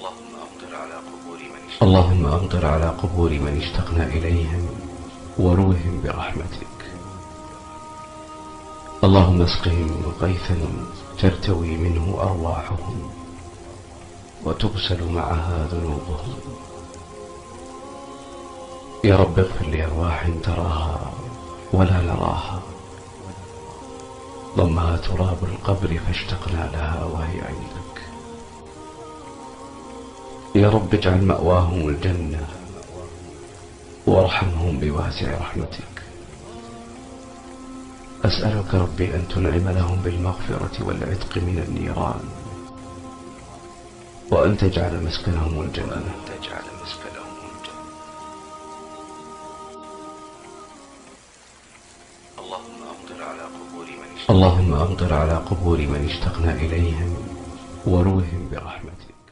اللهم أمطر على قبور من اشتقنا إليهم وروهم برحمتك. اللهم اسقهم غيثا ترتوي منه أرواحهم وتغسل معها ذنوبهم. يا رب اغفر لأرواح تراها ولا نراها، ضمها تراب القبر فاشتقنا لها وهي عندك. يا رب اجعل مأواهم الجنة وارحمهم بواسع رحمتك. أسألك ربي أن تنعم لهم بالمغفرة والعتق من النيران، وأن تجعل مسكنهم الجنة. اللهم أمطر على قبور من اشتقنا إليهم وروهم برحمتك.